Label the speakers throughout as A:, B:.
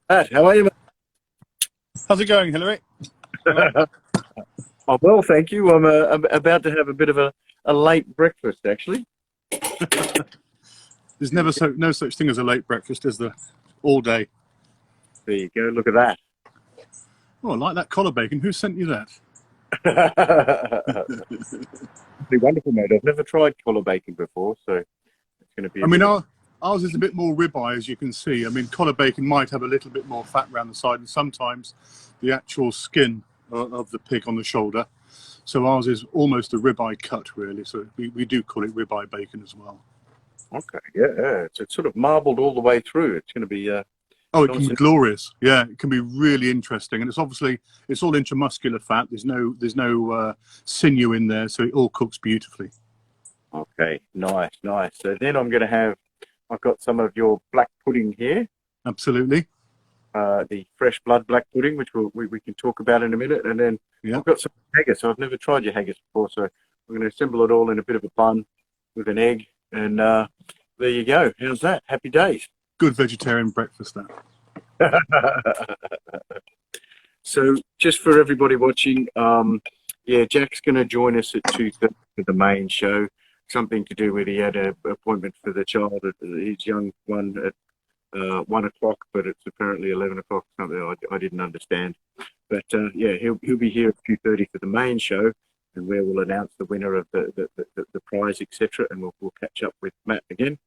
A: Matt, how are you,
B: How's it going, Hillary?
A: mate? Oh, well, thank you. I'm about to have a bit of a late breakfast, actually.
B: There's no such thing as a late breakfast, is there? All day.
A: There you go. Look at that.
B: Oh, I like that collar bacon. Who sent you that?
A: Pretty wonderful, mate. I've never tried collar bacon before, so it's going to be.
B: I mean, ours is a bit more ribeye, as you can see. I mean, collar bacon might have a little bit more fat around the side, and sometimes the actual skin of the pig on the shoulder. So ours is almost a ribeye cut, really. So we do call it ribeye bacon as well.
A: Okay, yeah. It's sort of marbled all the way through. It's going to be.
B: Oh, it can be glorious. Yeah, it can be really interesting, and it's all intramuscular fat. There's no sinew in there, so it all cooks beautifully.
A: Okay, nice. So then I've got some of your black pudding here.
B: Absolutely.
A: The fresh blood black pudding, which we can talk about in a minute, and then I've got some haggis. So I've never tried your haggis before, so I'm going to assemble it all in a bit of a bun with an egg, and there you go. How's that? Happy days.
B: Good vegetarian breakfast, that.
A: So just for everybody watching, yeah, Jack's going to join us at 2:30 for the main show. Something to do with he had an appointment for the child, his young one, at 1 o'clock, but it's apparently 11 o'clock. Something I didn't understand. But yeah, he'll be here at 2:30 for the main show, and where we'll announce the winner of the prize, etc. And we'll catch up with Matt again.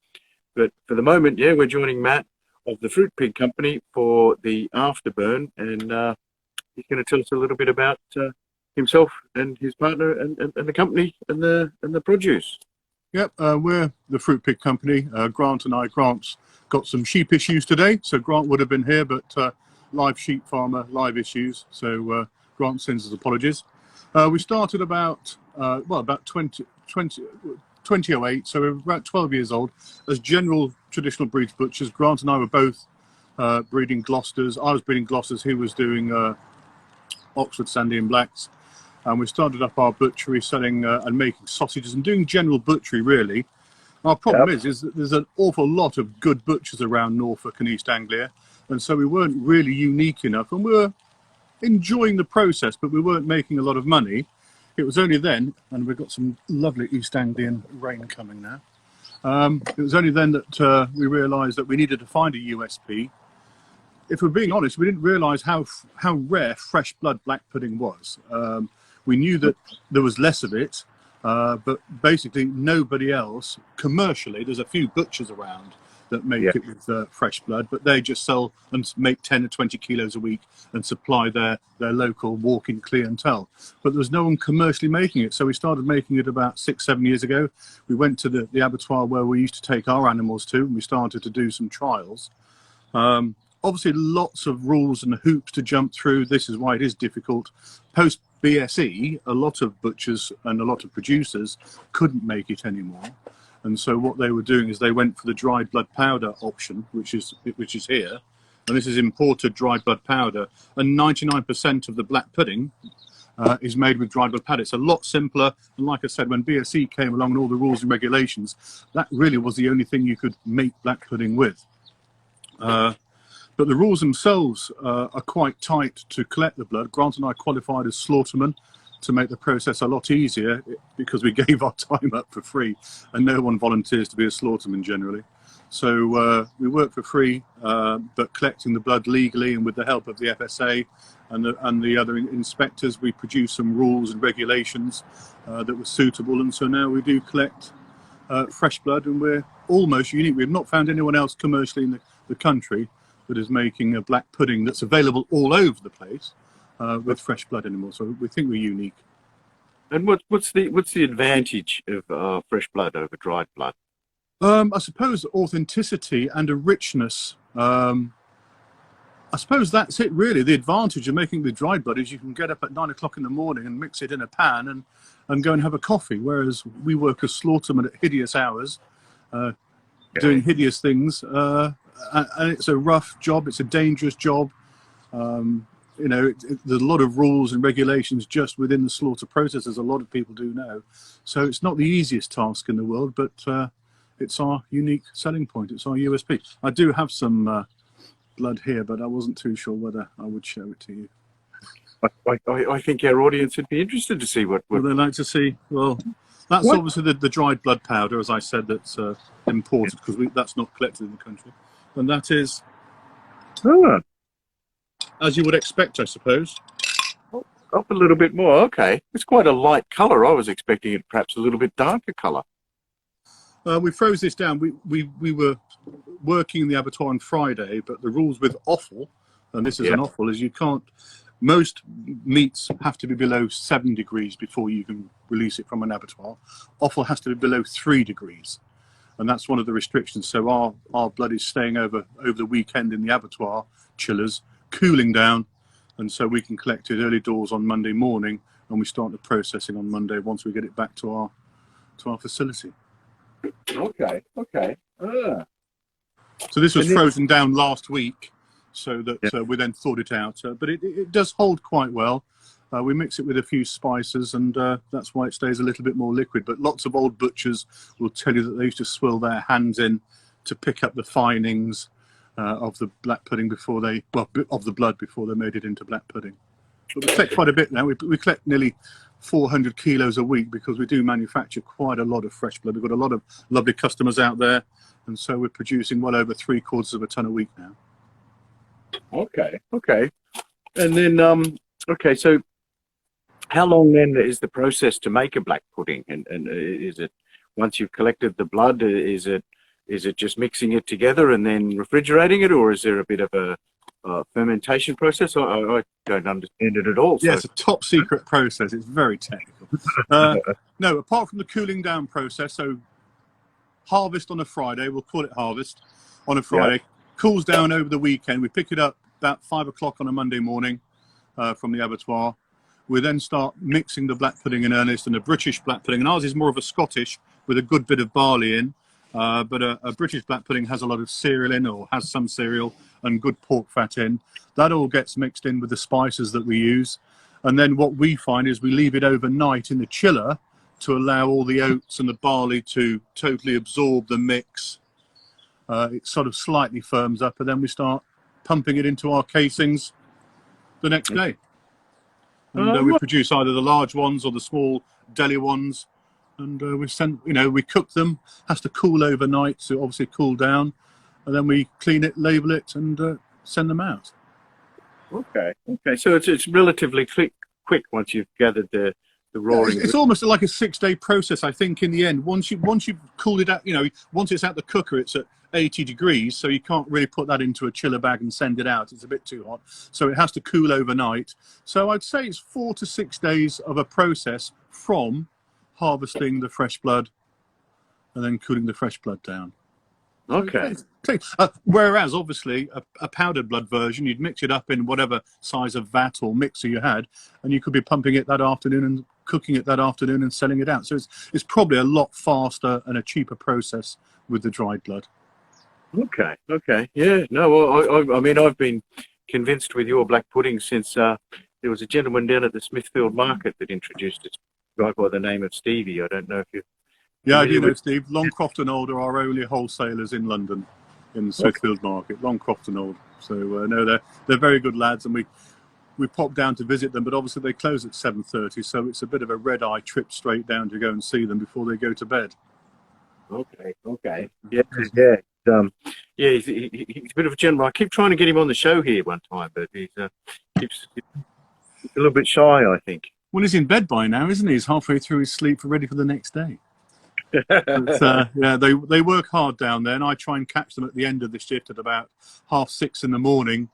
A: But for the moment, yeah, we're joining Matt of the Fruit Pig Company for the Afterburn, and he's going to tell us a little bit about himself and his partner and the company and the produce.
B: Yep, we're the Fruit Pig Company. Grant's got some sheep issues today, so Grant would have been here, but live sheep farmer, live issues. So Grant sends his apologies. We started about 2008, so we're about 12 years old. As general traditional breeds butchers, Grant and I were both breeding Gloucesters. I was breeding Gloucesters, he was doing Oxford Sandy and Blacks. And we started up our butchery selling and making sausages and doing general butchery, really. Our problem is that there's an awful lot of good butchers around Norfolk and East Anglia, and so we weren't really unique enough, and we were enjoying the process, but we weren't making a lot of money. It was only then, and we've got some lovely East Anglian rain coming now. It was only then that we realised that we needed to find a USP. If we're being honest, we didn't realise how rare fresh blood black pudding was. We knew that there was less of it, but basically nobody else commercially. There's a few butchers around that make it with fresh blood, but they just sell and make 10 or 20 kilos a week and supply their local walk-in clientele. But there was no one commercially making it, so we started making it about 6-7 years ago. We went to the abattoir where we used to take our animals to, and we started to do some trials. Obviously lots of rules and hoops to jump through. This is why it is difficult. Post BSE, a lot of butchers and a lot of producers couldn't make it anymore. And so what they were doing is they went for the dried blood powder option, which is here. And this is imported dried blood powder. And 99% of the black pudding is made with dried blood powder. It's a lot simpler. And like I said, when BSE came along and all the rules and regulations, that really was the only thing you could make black pudding with. But the rules themselves are quite tight to collect the blood. Grant and I qualified as slaughtermen to make the process a lot easier, because we gave our time up for free, and no one volunteers to be a slaughterman generally. So we work for free, but collecting the blood legally and with the help of the FSA and the other inspectors, we produced some rules and regulations that were suitable. And so now we do collect fresh blood, and we're almost unique. We've not found anyone else commercially in the country that is making a black pudding that's available all over the place with fresh blood anymore. So we think we're unique.
A: And what's the advantage of fresh blood over dried blood?
B: I suppose authenticity and a richness. I suppose that's it really. The advantage of making the dried blood is you can get up at 9 o'clock in the morning and mix it in a pan and go and have a coffee, whereas we work as slaughtermen at hideous hours, doing hideous things. And it's a rough job, it's a dangerous job. You know, there's a lot of rules and regulations just within the slaughter process, as a lot of people do know. So it's not the easiest task in the world, but it's our unique selling point. It's our USP. I do have some blood here, but I wasn't too sure whether I would show it to you.
A: I think our audience would be interested to see what
B: Would they like to see? Well, that's obviously the dried blood powder, as I said, that's imported, because that's not collected in the country. And that is, as you would expect, I suppose.
A: Up a little bit more. Okay, it's quite a light colour. I was expecting it perhaps a little bit darker colour.
B: We froze this down. We were working in the abattoir on Friday, but the rules with offal, and this is an offal, is you can't. Most meats have to be below 7 degrees before you can release it from an abattoir. Offal has to be below 3 degrees, and that's one of the restrictions. So our blood is staying over the weekend in the abattoir chillers, cooling down, and so we can collect it early doors on Monday morning, and we start the processing on Monday once we get it back to our facility.
A: Okay.
B: So this was frozen down last week, so that we then thawed it out. But it does hold quite well. We mix it with a few spices, and that's why it stays a little bit more liquid. But lots of old butchers will tell you that they used to swill their hands in to pick up the finings of the black pudding before of the blood before they made it into black pudding. But we collect quite a bit now. We collect nearly 400 kilos a week because we do manufacture quite a lot of fresh blood. We've got a lot of lovely customers out there, and so we're producing well over 3/4 of a ton a week now.
A: Okay. And then, so how long then is the process to make a black pudding? And is it, once you've collected the blood, is it just mixing it together and then refrigerating it, or is there a bit of a fermentation process? I don't understand it at all.
B: Yeah, it's a top secret process. It's very technical. No, apart from the cooling down process, so harvest on a Friday, we'll call it harvest on a Friday, cools down over the weekend. We pick it up about 5 o'clock on a Monday morning from the abattoir. We then start mixing the black pudding in earnest, and a British black pudding, and ours is more of a Scottish with a good bit of barley in, but a British black pudding has a lot of cereal in, or has some cereal, and good pork fat in. That all gets mixed in with the spices that we use, and then what we find is we leave it overnight in the chiller to allow all the oats and the barley to totally absorb the mix. It sort of slightly firms up, and then we start pumping it into our casings the next day. And we produce either the large ones or the small deli ones, and we cook them. Has to cool overnight, so obviously cool down, and then we clean it, label it, and send them out. Okay.
A: So it's relatively quick once you've gathered the raw.
B: It's almost like a 6-day process, I think. In the end, once you've cooled it out, once it's out the cooker, it's at 80 degrees, so you can't really put that into a chiller bag and send it out. It's a bit too hot, so it has to cool overnight. So I'd say it's 4 to 6 days of a process from harvesting the fresh blood and then cooling the fresh blood down.
A: Okay.
B: Whereas obviously a powdered blood version, you'd mix it up in whatever size of vat or mixer you had, and you could be pumping it that afternoon and cooking it that afternoon and selling it out. So it's probably a lot faster and a cheaper process with the dried blood.
A: Okay. Yeah. No. Well, I mean, I've been convinced with your black pudding since there was a gentleman down at the Smithfield Market that introduced it, a guy by the name of Stevie. I don't know if you.
B: Yeah, I do know Steve. Longcroft and Old are our only wholesalers in London, in the Smithfield Market. Longcroft and Old. So no, they're very good lads, and we pop down to visit them, but obviously they close at 7:30, so it's a bit of a red-eye trip straight down to go and see them before they go to bed.
A: Okay. Yeah. He's a bit of a gentleman. I keep trying to get him on the show here one time, but he's keeps a little bit shy, I think.
B: Well, he's in bed by now, isn't he? He's halfway through his sleep, ready for the next day. But, yeah, they work hard down there, and I try and catch them at the end of the shift at about 6:30 in the morning.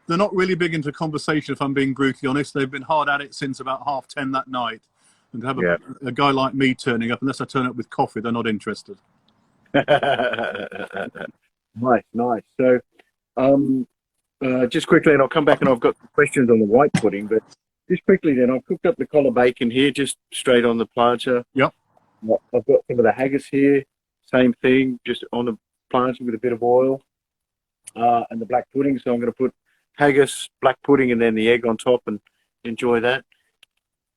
B: They're not really big into conversation, if I'm being brutally honest. They've been hard at it since about 10:30 that night. And to have a guy like me turning up, unless I turn up with coffee, they're not interested.
A: Nice. So, just quickly, and I'll come back and I've got questions on the white pudding, but just quickly then, I've cooked up the collar bacon here, just straight on the plancha.
B: Yep.
A: I've got some of the haggis here, same thing, just on the plancha with a bit of oil, and the black pudding. So I'm going to put haggis, black pudding, and then the egg on top and enjoy that.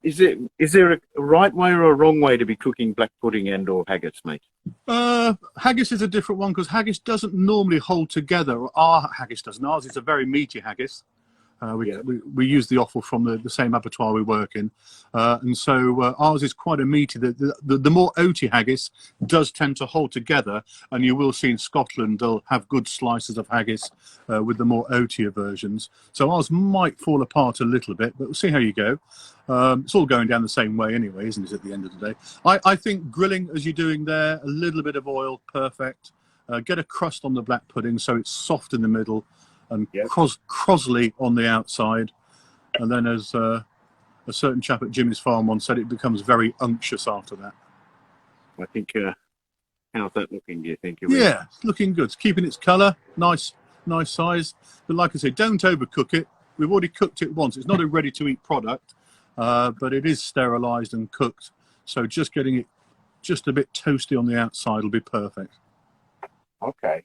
A: Is there a right way or a wrong way to be cooking black pudding and or haggis, mate?
B: Haggis is a different one because haggis doesn't normally hold together. Our haggis doesn't. Ours is a very meaty haggis. We use the offal from the same abattoir we work in, and so ours is quite a meaty. The more oaty haggis does tend to hold together, and you will see in Scotland they'll have good slices of haggis with the more oatier versions. So ours might fall apart a little bit, but we'll see how you go. It's all going down the same way anyway, isn't it, at the end of the day? I think grilling, as you're doing there, a little bit of oil, perfect. Get a crust on the black pudding so it's soft in the middle, and crosly on the outside, and then as a certain chap at Jimmy's Farm once said, it becomes very unctuous after that.
A: I think, how's that looking, do you think?
B: Yeah, it's looking good. It's keeping its colour, nice size. But like I say, don't overcook it. We've already cooked it once. It's not a ready-to-eat product, but it is sterilised and cooked. So just getting it just a bit toasty on the outside will be perfect.
A: Okay.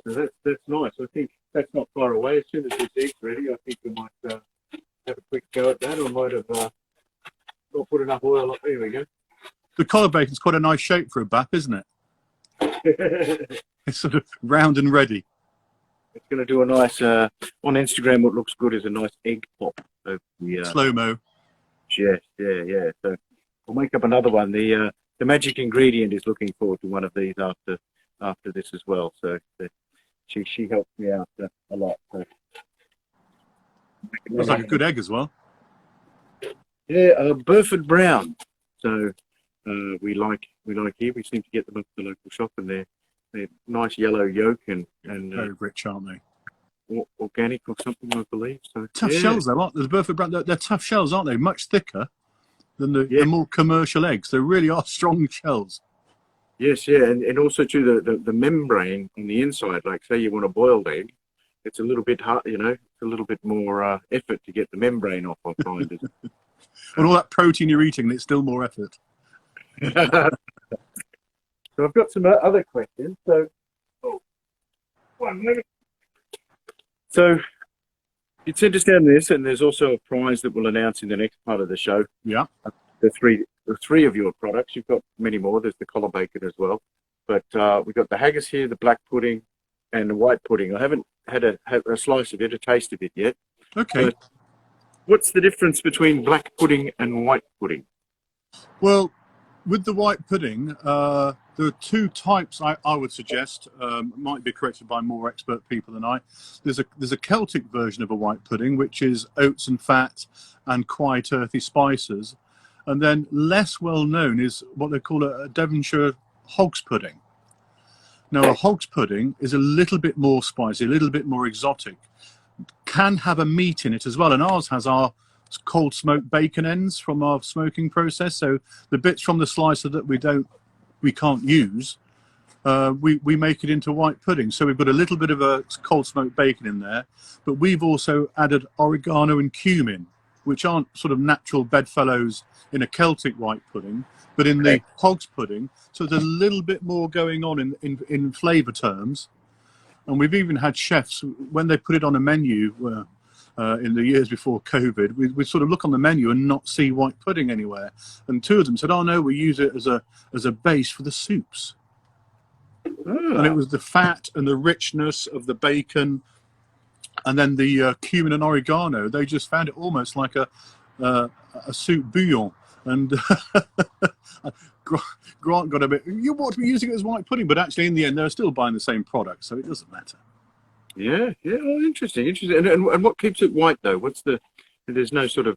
A: So that's nice. I think that's not far away. As soon as this egg's ready, I think we might have a quick go at that. I might have not put enough oil up. There we go.
B: The collar bacon's quite a nice shape for a bap, isn't it? It's sort of round and ready.
A: It's going to do a nice, on Instagram what looks good is a nice egg pop. So
B: slow-mo.
A: Yes, yeah. So we'll make up another one. The magic ingredient is looking forward to one of these after this as well. So she helps me out a lot. So.
B: Looks like a good egg as well.
A: Yeah, Burford Brown. So we like here. We seem to get them at the local shop, and they're nice yellow yolk and
B: very rich, aren't they?
A: Organic or something, I believe. So
B: tough shells, though, aren't they? The Burford Brown, they're tough shells, aren't they? Much thicker than the more commercial eggs. They really are strong shells.
A: Yes, yeah, and also too the membrane on the inside. Like, say you want a boiled egg, it's a little bit hard, it's a little bit more effort to get the membrane off. I find it.
B: And all that protein you're eating, it's still more effort.
A: So I've got some other questions. So, one minute. So you sent us down this, and there's also a prize that we'll announce in the next part of the show.
B: Yeah.
A: The three of your products. You've got many more. There's the collar bacon as well. But we've got the haggis here, the black pudding, and the white pudding. I haven't had a slice of it, a taste of it yet.
B: Okay.
A: But what's the difference between black pudding and white pudding?
B: Well, with the white pudding, there are two types I would suggest. Might be corrected by more expert people than I. There's a Celtic version of a white pudding, which is oats and fat and quite earthy spices. And then less well known is what they call a Devonshire hog's pudding. Now, a hog's pudding is a little bit more spicy, a little bit more exotic. Can have a meat in it as well. And ours has our cold smoked bacon ends from our smoking process. So the bits from the slicer that we can't use, we make it into white pudding. So we've got a little bit of a cold smoked bacon in there, but we've also added oregano and cumin, which aren't sort of natural bedfellows in a Celtic white pudding, but in the hog's pudding. So there's a little bit more going on in flavour terms. And we've even had chefs, when they put it on a menu in the years before COVID, we sort of look on the menu and not see white pudding anywhere. And two of them said, oh no, we use it as a base for the soups. And it was the fat and the richness of the bacon, and then the cumin and oregano. They just found it almost like a soup bouillon. And Grant got a bit, you ought to be using it as white pudding, but actually in the end they're still buying the same product, so it doesn't matter. Yeah.
A: Oh, interesting. And what keeps it white though? There's no sort of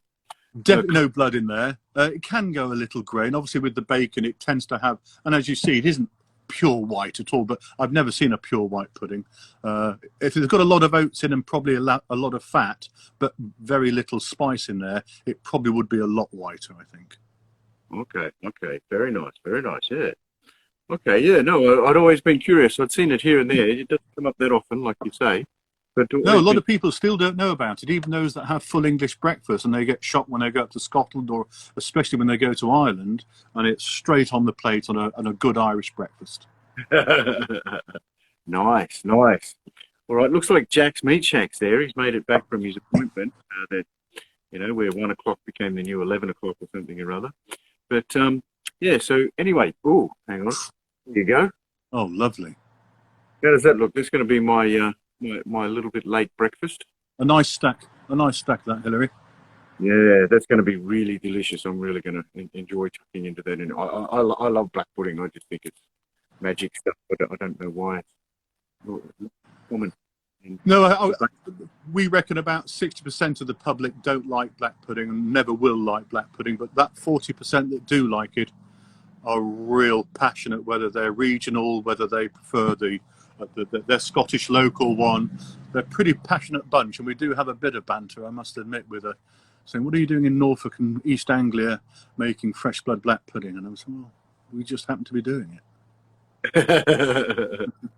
B: no blood in there. It can go a little grey, and obviously with the bacon it tends to have, and as you see, it isn't pure white at all, but I've never seen a pure white pudding. If it's got a lot of oats in and probably a lot of fat, but very little spice in there, it probably would be a lot whiter, I think.
A: Okay. Very nice, yeah. Okay, yeah, no, I'd always been curious. I'd seen it here and there. It doesn't come up that often, like you say. But
B: no, a lot of people still don't know about it, even those that have full English breakfast, and they get shocked when they go up to Scotland, or especially when they go to Ireland, and it's straight on the plate on a good Irish breakfast.
A: Nice. All right, looks like Jack's Meat Shack's there. He's made it back from his appointment where 1 o'clock became the new 11 o'clock or something or other. But yeah. So anyway, oh, hang on. There you go.
B: Oh, lovely.
A: How does that look? This is going to be my my little bit late breakfast.
B: A nice stack that, Hilary.
A: Yeah, that's going to be really delicious. I'm really going to enjoy tucking into that. And I love black pudding. I just think it's magic stuff, but I don't know why it's not common.
B: No, we reckon about 60% of the public don't like black pudding and never will like black pudding, but that 40% that do like it are real passionate, whether they're regional, whether they prefer their Scottish local one. They're a pretty passionate bunch, and we do have a bit of banter, I must admit, with saying, what are you doing in Norfolk and East Anglia making fresh blood black pudding? And I was saying, well, we just happen to be doing it.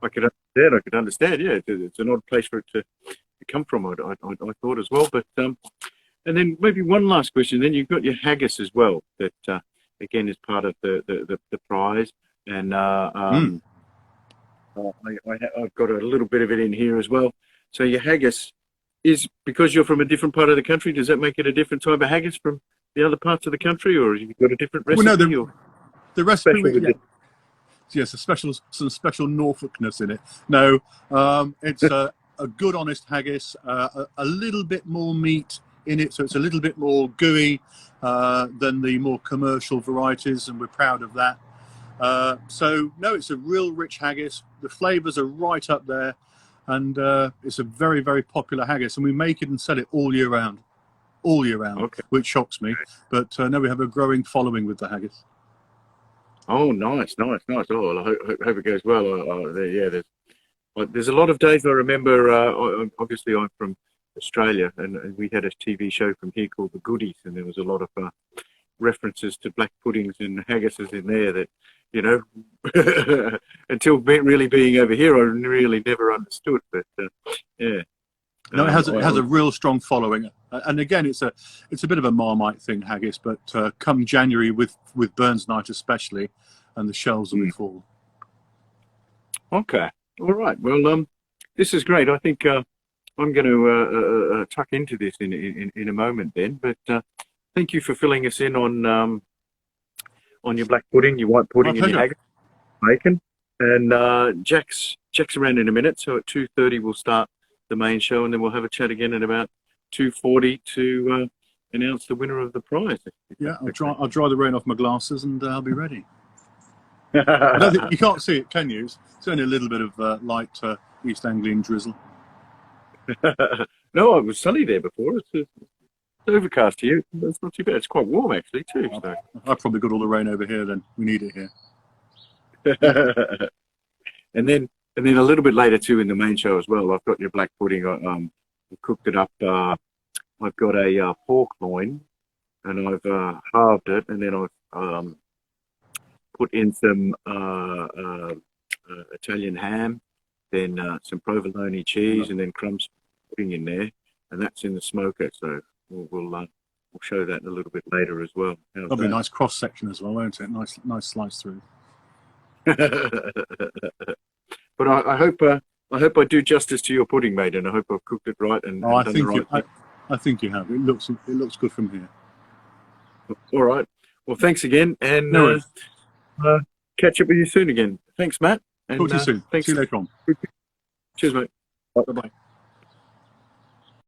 A: I could understand. Yeah, it's an odd place for it to come from. I thought as well. But and then maybe one last question. Then you've got your haggis as well. That again is part of the prize. And I've got a little bit of it in here as well. So your haggis is, because you're from a different part of the country, does that make it a different type of haggis from the other parts of the country, or have you got a different recipe?
B: Well, no, the recipe. Yes, some special Norfolkness in it. No, it's a good, honest haggis. A little bit more meat in it, so it's a little bit more gooey than the more commercial varieties, and we're proud of that. So no, it's a real rich haggis. The flavours are right up there, and it's a very, very popular haggis, and we make it and sell it all year round,
A: Okay.
B: which shocks me. But no, we have a growing following with the haggis.
A: Oh, nice. Oh, well, I hope it goes well. There's a lot of days I remember. Obviously, I'm from Australia, and we had a TV show from here called The Goodies, and there was a lot of references to black puddings and haggises in there that, you know, until really being over here, I really never understood. But yeah.
B: No, it has a real strong following, and again, it's a bit of a Marmite thing, haggis. But come January with Burns Night especially, and the shelves will be full.
A: Okay, all right. Well, this is great. I think I'm going to tuck into this in a moment then. But thank you for filling us in on your black pudding, your white pudding, and your haggis, bacon. And Jack's around in a minute, so at 2:30 we'll start the main show, and then we'll have a chat again at about 2:40 to announce the winner of the prize.
B: Yeah, I'll dry the rain off my glasses, and I'll be ready. I don't think, you can't see it, can you? It's only a little bit of light East Anglian drizzle.
A: No, it was sunny there before. It's overcast here. It's not too bad. It's quite warm actually too. So.
B: I've probably got all the rain over here. Then we need it here.
A: And then a little bit later too in the main show as well, I've got your black pudding. I've cooked it up. I've got a pork loin, and I've halved it, and then I've put in some Italian ham, then some provolone cheese, and then crumbs pudding in there, and that's in the smoker. So we'll show that a little bit later as well.
B: That'll be a nice cross section as well, won't it? Nice slice through.
A: But I hope I do justice to your pudding, mate, and I hope I've cooked it right and
B: I
A: done
B: think
A: the right.
B: I think you have. It looks good from here.
A: All right. Well, thanks again, and catch up with you soon again. Thanks, Matt. And,
B: Talk to you soon.
A: Thanks.
B: See you later on.
A: Cheers, mate.
B: Bye bye.